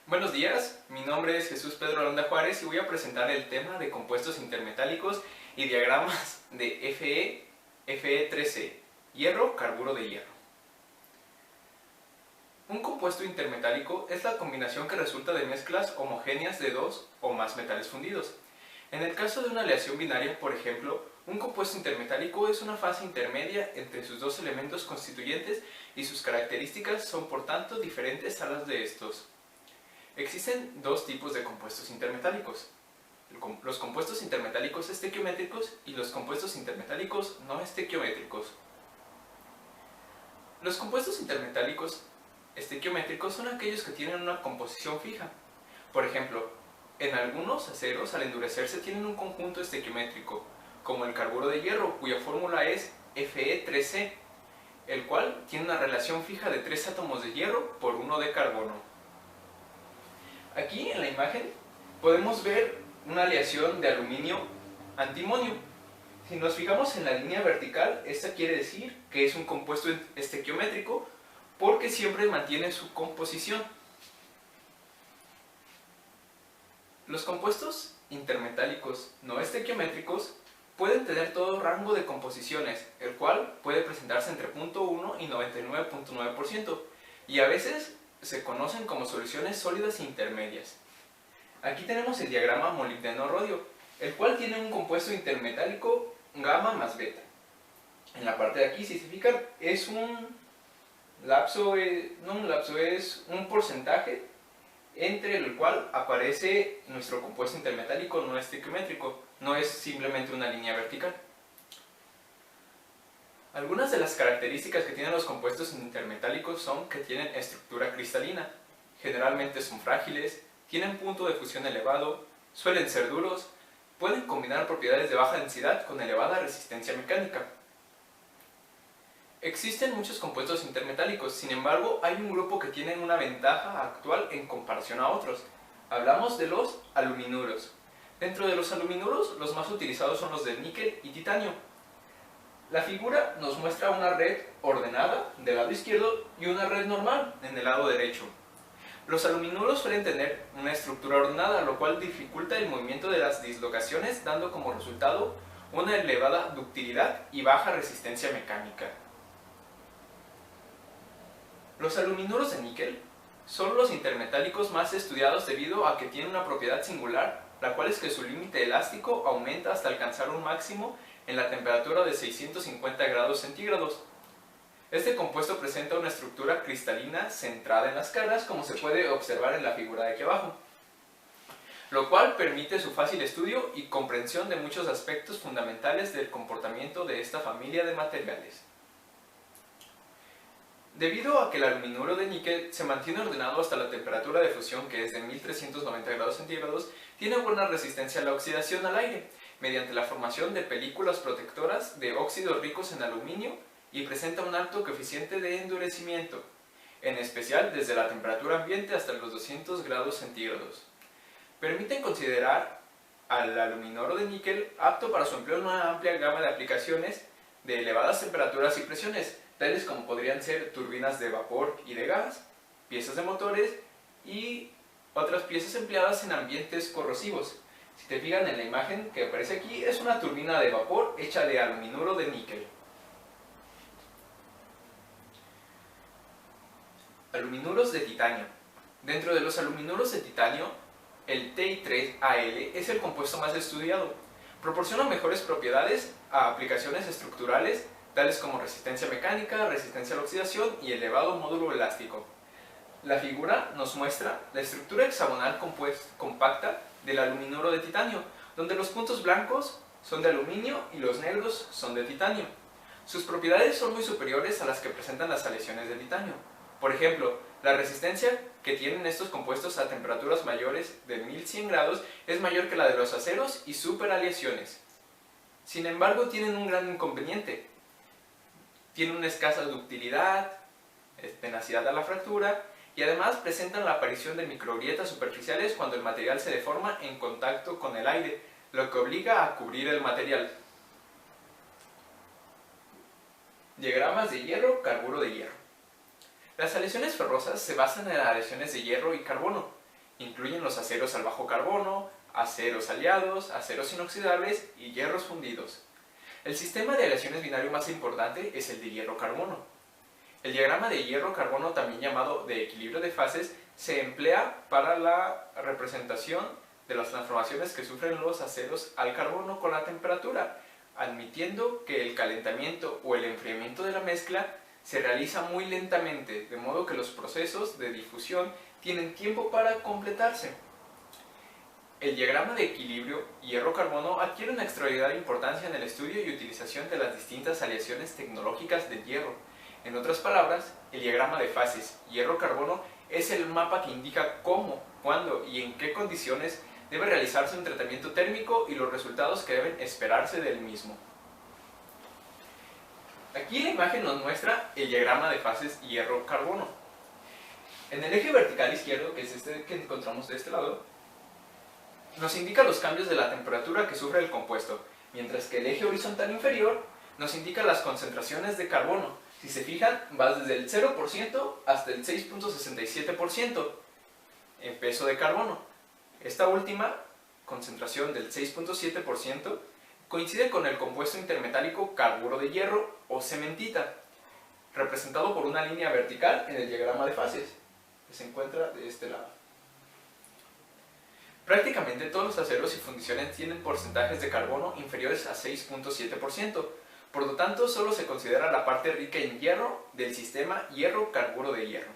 Buenos días, mi nombre es Jesús Pedro Aranda Juárez y voy a presentar el tema de compuestos intermetálicos y diagramas de Fe3C, hierro, carburo de hierro. Un compuesto intermetálico es la combinación que resulta de mezclas homogéneas de dos o más metales fundidos. En el caso de una aleación binaria, por ejemplo, un compuesto intermetálico es una fase intermedia entre sus dos elementos constituyentes y sus características son por tanto diferentes a las de estos. Existen dos tipos de compuestos intermetálicos: los compuestos intermetálicos estequiométricos y los compuestos intermetálicos no estequiométricos. Los compuestos intermetálicos estequiométricos son aquellos que tienen una composición fija. Por ejemplo, en algunos aceros al endurecerse tienen un conjunto estequiométrico, como el carburo de hierro, cuya fórmula es Fe3C, el cual tiene una relación fija de 3 átomos de hierro por 1 de carbono. Aquí en la imagen podemos ver una aleación de aluminio-antimonio. Si nos fijamos en la línea vertical, esta quiere decir que es un compuesto estequiométrico porque siempre mantiene su composición. Los compuestos intermetálicos no estequiométricos pueden tener todo rango de composiciones, el cual puede presentarse entre 0.1 y 99.9%, y a veces se conocen como soluciones sólidas intermedias. Aquí tenemos el diagrama molibdeno-rodio, el cual tiene un compuesto intermetálico gamma más beta. En la parte de aquí, si se fijan, es un porcentaje entre el cual aparece nuestro compuesto intermetálico no estequiométrico, no es simplemente una línea vertical. Algunas de las características que tienen los compuestos intermetálicos son que tienen estructura cristalina, generalmente son frágiles, tienen punto de fusión elevado, suelen ser duros, pueden combinar propiedades de baja densidad con elevada resistencia mecánica. Existen muchos compuestos intermetálicos, sin embargo hay un grupo que tienen una ventaja actual en comparación a otros. Hablamos de los aluminuros. Dentro de los aluminuros, los más utilizados son los de níquel y titanio. La figura nos muestra una red ordenada del lado izquierdo y una red normal en el lado derecho. Los aluminuros suelen tener una estructura ordenada, lo cual dificulta el movimiento de las dislocaciones, dando como resultado una elevada ductilidad y baja resistencia mecánica. Los aluminuros de níquel son los intermetálicos más estudiados debido a que tienen una propiedad singular, la cual es que su límite elástico aumenta hasta alcanzar un máximo en la temperatura de 650 grados centígrados. Este compuesto presenta una estructura cristalina centrada en las caras, como se puede observar en la figura de aquí abajo, lo cual permite su fácil estudio y comprensión de muchos aspectos fundamentales del comportamiento de esta familia de materiales. Debido a que el aluminuro de níquel se mantiene ordenado hasta la temperatura de fusión, que es de 1390 grados centígrados, tiene buena resistencia a la oxidación al aire, mediante la formación de películas protectoras de óxidos ricos en aluminio, y presenta un alto coeficiente de endurecimiento, en especial desde la temperatura ambiente hasta los 200 grados centígrados. Permiten considerar al aluminuro de níquel apto para su empleo en una amplia gama de aplicaciones de elevadas temperaturas y presiones, tales como podrían ser turbinas de vapor y de gas, piezas de motores y otras piezas empleadas en ambientes corrosivos. Si te fijan en la imagen que aparece aquí, es una turbina de vapor hecha de aluminuro de níquel. Aluminuros de titanio. Dentro de los aluminuros de titanio, el Ti3Al es el compuesto más estudiado. Proporciona mejores propiedades a aplicaciones estructurales, tales como resistencia mecánica, resistencia a la oxidación y elevado módulo elástico. La figura nos muestra la estructura hexagonal compacta del aluminuro de titanio, donde los puntos blancos son de aluminio y los negros son de titanio. Sus propiedades son muy superiores a las que presentan las aleaciones de titanio. Por ejemplo, la resistencia que tienen estos compuestos a temperaturas mayores de 1100 grados es mayor que la de los aceros y superaleaciones. Sin embargo, tienen un gran inconveniente. Tienen una escasa ductilidad, tenacidad a la fractura, y además presentan la aparición de microgrietas superficiales cuando el material se deforma en contacto con el aire, lo que obliga a cubrir el material. Diagramas de hierro, carburo de hierro. Las aleaciones ferrosas se basan en aleaciones de hierro y carbono. Incluyen los aceros al bajo carbono, aceros aliados, aceros inoxidables y hierros fundidos. El sistema de aleaciones binario más importante es el de hierro-carbono. El diagrama de hierro-carbono, también llamado de equilibrio de fases, se emplea para la representación de las transformaciones que sufren los aceros al carbono con la temperatura, admitiendo que el calentamiento o el enfriamiento de la mezcla se realiza muy lentamente, de modo que los procesos de difusión tienen tiempo para completarse. El diagrama de equilibrio hierro-carbono adquiere una extraordinaria importancia en el estudio y utilización de las distintas aleaciones tecnológicas del hierro. En otras palabras, el diagrama de fases hierro-carbono es el mapa que indica cómo, cuándo y en qué condiciones debe realizarse un tratamiento térmico y los resultados que deben esperarse del mismo. Aquí la imagen nos muestra el diagrama de fases hierro-carbono. En el eje vertical izquierdo, que es este que encontramos de este lado, nos indica los cambios de la temperatura que sufre el compuesto, mientras que el eje horizontal inferior nos indica las concentraciones de carbono. Si se fijan, va desde el 0% hasta el 6.67% en peso de carbono. Esta última concentración del 6.7% coincide con el compuesto intermetálico carburo de hierro o cementita, representado por una línea vertical en el diagrama de fases, que se encuentra de este lado. Prácticamente todos los aceros y fundiciones tienen porcentajes de carbono inferiores a 6.7%, por lo tanto solo se considera la parte rica en hierro del sistema hierro-carburo de hierro.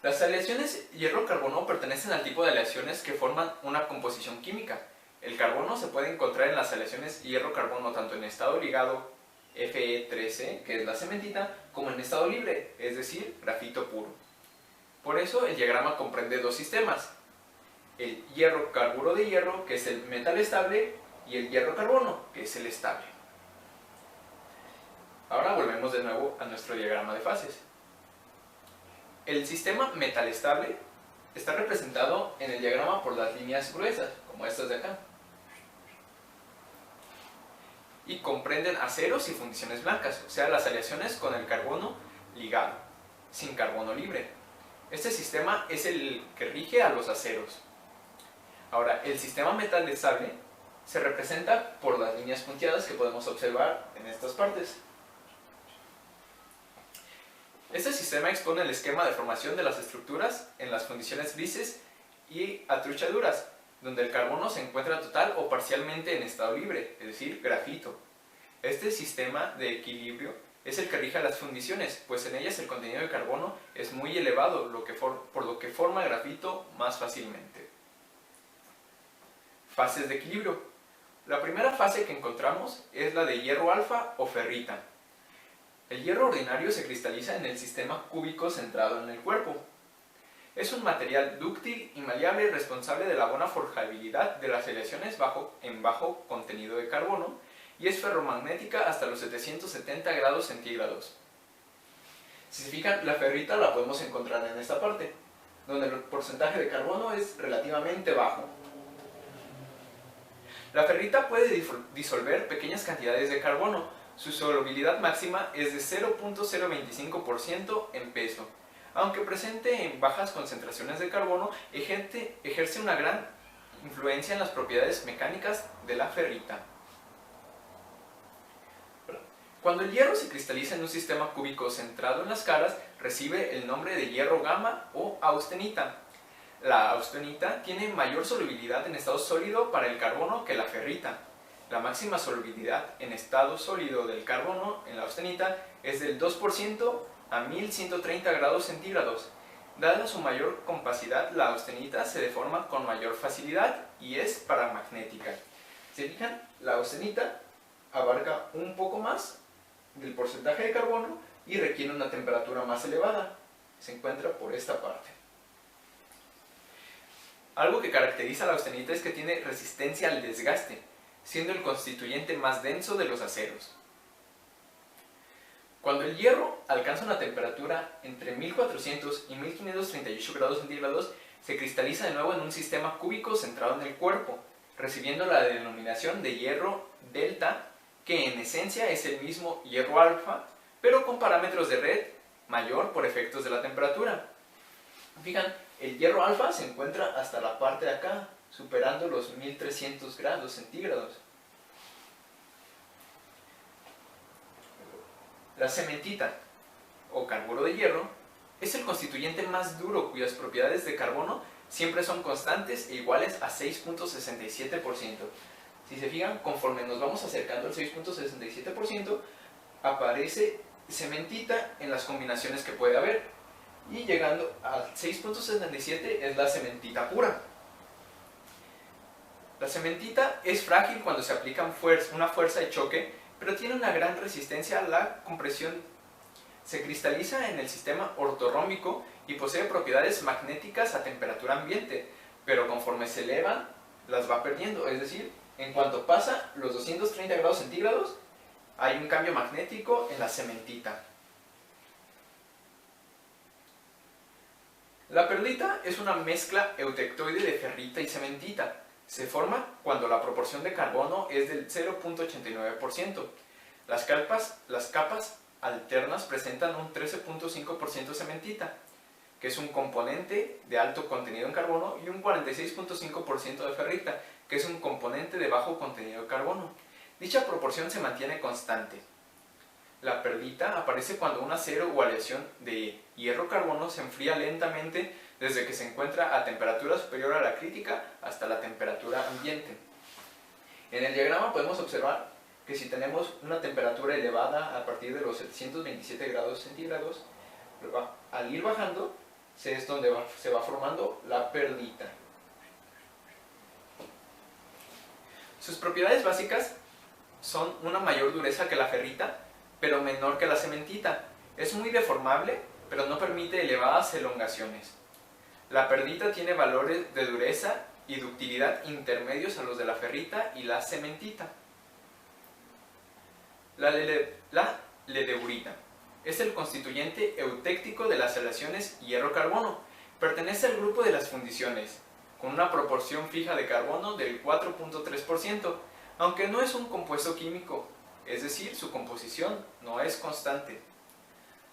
Las aleaciones hierro-carbono pertenecen al tipo de aleaciones que forman una composición química. El carbono se puede encontrar en las aleaciones hierro-carbono tanto en estado ligado Fe3e, que es la cementita, como en estado libre, es decir, grafito puro. Por eso el diagrama comprende dos sistemas: el hierro-carburo de hierro, que es el metal estable, y el hierro-carbono, que es el estable. Ahora volvemos de nuevo a nuestro diagrama de fases. El sistema metal estable está representado en el diagrama por las líneas gruesas, como estas de acá, y comprenden aceros y fundiciones blancas, o sea, las aleaciones con el carbono ligado, sin carbono libre. Este sistema es el que rige a los aceros. Ahora, el sistema metal estable se representa por las líneas punteadas que podemos observar en estas partes. Este sistema expone el esquema de formación de las estructuras en las fundiciones grises y atruchaduras, donde el carbono se encuentra total o parcialmente en estado libre, es decir, grafito. Este sistema de equilibrio es el que rige a las fundiciones, pues en ellas el contenido de carbono es muy elevado, por lo que forma grafito más fácilmente. Fases de equilibrio. La primera fase que encontramos es la de hierro alfa o ferrita. El hierro ordinario se cristaliza en el sistema cúbico centrado en el cuerpo. Es un material dúctil y maleable responsable de la buena forjabilidad de las aleaciones en bajo contenido de carbono y es ferromagnética hasta los 770 grados centígrados. Si se fijan, la ferrita la podemos encontrar en esta parte, donde el porcentaje de carbono es relativamente bajo. La ferrita puede disolver pequeñas cantidades de carbono. Su solubilidad máxima es de 0.025% en peso. Aunque presente en bajas concentraciones de carbono, ejerce una gran influencia en las propiedades mecánicas de la ferrita. Cuando el hierro se cristaliza en un sistema cúbico centrado en las caras, recibe el nombre de hierro gamma o austenita. La austenita tiene mayor solubilidad en estado sólido para el carbono que la ferrita. La máxima solubilidad en estado sólido del carbono en la austenita es del 2% a 1130 grados centígrados. Dada su mayor compacidad, la austenita se deforma con mayor facilidad y es paramagnética. ¿Se fijan? La austenita abarca un poco más del porcentaje de carbono y requiere una temperatura más elevada. Se encuentra por esta parte. Algo que caracteriza a la austenita es que tiene resistencia al desgaste, siendo el constituyente más denso de los aceros. Cuando el hierro alcanza una temperatura entre 1400 y 1538 grados centígrados, se cristaliza de nuevo en un sistema cúbico centrado en el cuerpo, recibiendo la denominación de hierro delta, que en esencia es el mismo hierro alfa, pero con parámetros de red mayor por efectos de la temperatura. Fijan, el hierro alfa se encuentra hasta la parte de acá, superando los 1300 grados centígrados. La cementita, o carburo de hierro, es el constituyente más duro cuyas propiedades de carbono siempre son constantes e iguales a 6.67%. Si se fijan, conforme nos vamos acercando al 6.67%, aparece cementita en las combinaciones que puede haber. Y llegando al 6.77 es la cementita pura. La cementita es frágil cuando se aplica una fuerza de choque, pero tiene una gran resistencia a la compresión. Se cristaliza en el sistema ortorrómbico y posee propiedades magnéticas a temperatura ambiente, pero conforme se elevan, las va perdiendo. Es decir, en cuanto pasa los 230 grados centígrados, hay un cambio magnético en la cementita. La perlita es una mezcla eutectoide de ferrita y cementita. Se forma cuando la proporción de carbono es del 0.89%. Las capas alternas presentan un 13.5% cementita, que es un componente de alto contenido en carbono, y un 46.5% de ferrita, que es un componente de bajo contenido de carbono. Dicha proporción se mantiene constante. La perlita aparece cuando un acero o aleación de hierro-carbono se enfría lentamente desde que se encuentra a temperatura superior a la crítica hasta la temperatura ambiente. En el diagrama podemos observar que si tenemos una temperatura elevada a partir de los 727 grados centígrados, al ir bajando es donde se va formando la perlita. Sus propiedades básicas son una mayor dureza que la ferrita, pero menor que la cementita. Es muy deformable, pero no permite elevadas elongaciones. La perlita tiene valores de dureza y ductilidad intermedios a los de la ferrita y la cementita. La ledeburita es el constituyente eutéctico de las aleaciones hierro-carbono. Pertenece al grupo de las fundiciones, con una proporción fija de carbono del 4.3%, aunque no es un compuesto químico, es decir, su composición no es constante.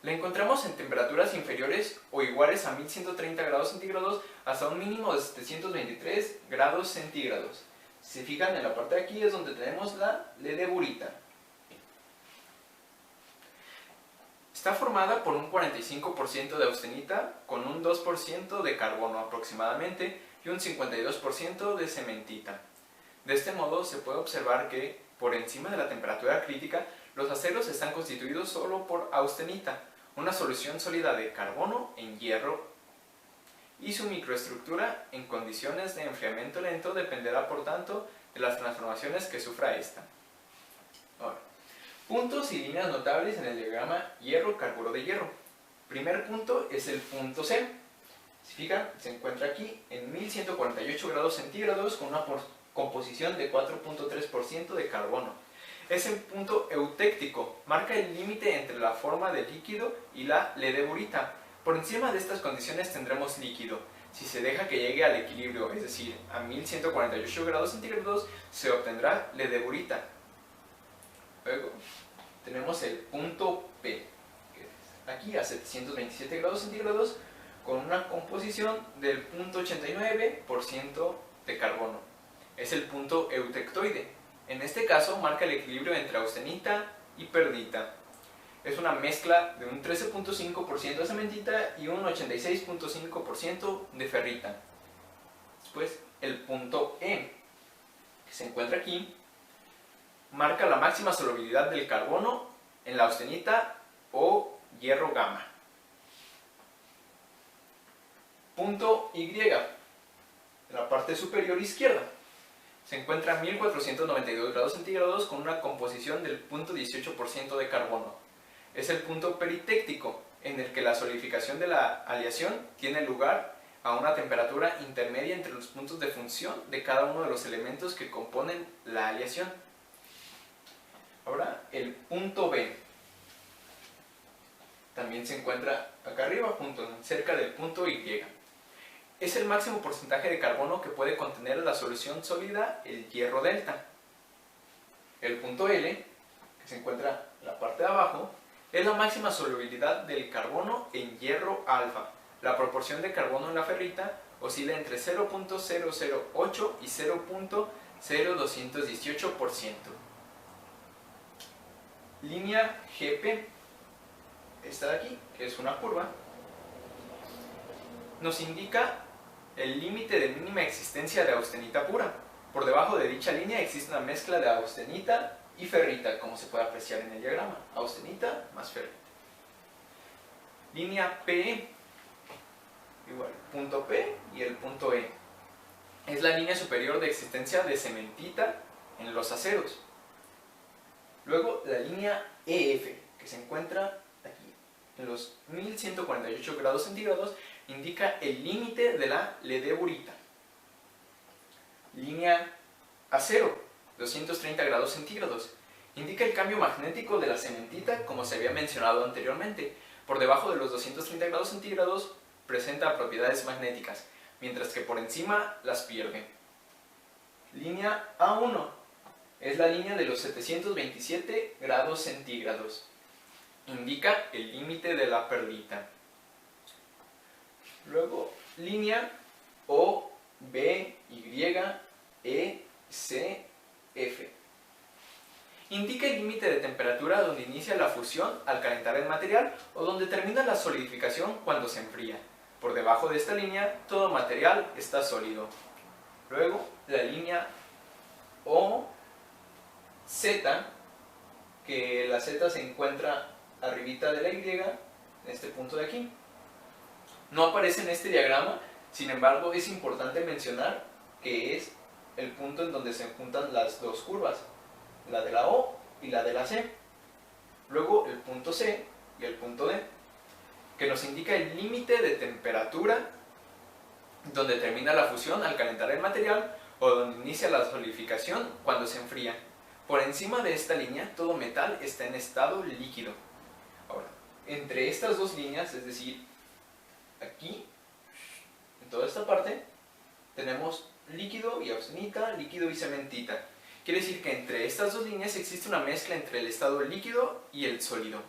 La encontramos en temperaturas inferiores o iguales a 1130 grados centígrados hasta un mínimo de 723 grados centígrados. Si se fijan, en la parte de aquí es donde tenemos la ledeburita. Está formada por un 45% de austenita con un 2% de carbono aproximadamente y un 52% de cementita. De este modo se puede observar que, por encima de la temperatura crítica, los aceros están constituidos solo por austenita, una solución sólida de carbono en hierro, y su microestructura en condiciones de enfriamiento lento dependerá por tanto de las transformaciones que sufra esta. Ahora, puntos y líneas notables en el diagrama hierro-carburo de hierro. Primer punto es el punto C. Si fijan, se encuentra aquí en 1148 grados centígrados con una composición de 4.3% de carbono. Es el punto eutéctico, marca el límite entre la forma de líquido y la ledeburita. Por encima de estas condiciones tendremos líquido. Si se deja que llegue al equilibrio, es decir, a 1148 grados centígrados, se obtendrá ledeburita. Luego tenemos el punto P, que es aquí a 727 grados centígrados, con una composición del 0.89% de carbono. Es el punto eutectoide. En este caso marca el equilibrio entre austenita y perlita. Es una mezcla de un 13.5% de cementita y un 86.5% de ferrita. Después el punto E, que se encuentra aquí, marca la máxima solubilidad del carbono en la austenita o hierro gamma. Punto Y, en la parte superior izquierda, se encuentra a 1492 grados centígrados con una composición del 0.18% de carbono. Es el punto peritéctico, en el que la solidificación de la aleación tiene lugar a una temperatura intermedia entre los puntos de función de cada uno de los elementos que componen la aleación. Ahora, el punto B también se encuentra acá arriba, cerca del punto Y. Es el máximo porcentaje de carbono que puede contener la solución sólida, el hierro delta. El punto L, que se encuentra en la parte de abajo, es la máxima solubilidad del carbono en hierro alfa. la proporción de carbono en la ferrita oscila entre 0.008 y 0.0218%. Línea GP, esta de aquí, que es una curva, nos indica el límite de mínima existencia de austenita pura. Por debajo de dicha línea existe una mezcla de austenita y ferrita, como se puede apreciar en el diagrama. Austenita más ferrita. Línea PE, igual, punto P y el punto E. Es la línea superior de existencia de cementita en los aceros. Luego la línea EF, que se encuentra aquí, en los 1148 grados centígrados, indica el límite de la ledeburita. Línea A0, 230 grados centígrados, indica el cambio magnético de la cementita, como se había mencionado anteriormente. Por debajo de los 230 grados centígrados presenta propiedades magnéticas, mientras que por encima las pierde. Línea A1 es la línea de los 727 grados centígrados. Indica el límite de la perlita. Luego, línea O, B, Y, E, C, F. Indica el límite de temperatura donde inicia la fusión al calentar el material o donde termina la solidificación cuando se enfría. Por debajo de esta línea, todo material está sólido. Luego, la línea O, Z, que la Z se encuentra arribita de la Y, en este punto de aquí. No aparece en este diagrama, sin embargo es importante mencionar que es el punto en donde se juntan las dos curvas, la de la O y la de la C. Luego el punto C y el punto D, que nos indica el límite de temperatura donde termina la fusión al calentar el material o donde inicia la solidificación cuando se enfría. Por encima de esta línea todo metal está en estado líquido. Ahora, entre estas dos líneas, es decir, aquí, en toda esta parte, tenemos líquido y austenita, líquido y cementita. Quiere decir que entre estas dos líneas existe una mezcla entre el estado líquido y el sólido.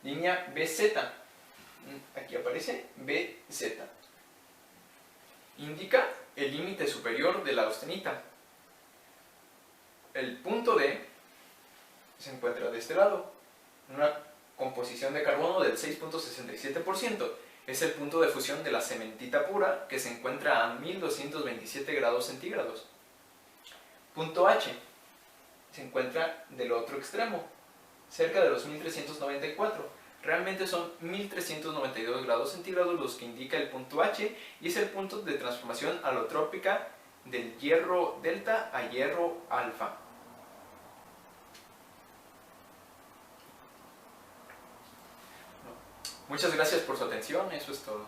Línea BZ, aquí aparece BZ. Indica el límite superior de la austenita. El punto D se encuentra de este lado, una composición de carbono del 6.67%. Es el punto de fusión de la cementita pura, que se encuentra a 1227 grados centígrados. Punto H se encuentra del otro extremo, cerca de los 1394. Realmente son 1392 grados centígrados los que indica el punto H, y es el punto de transformación alotrópica del hierro delta a hierro alfa. Muchas gracias por su atención, eso es todo.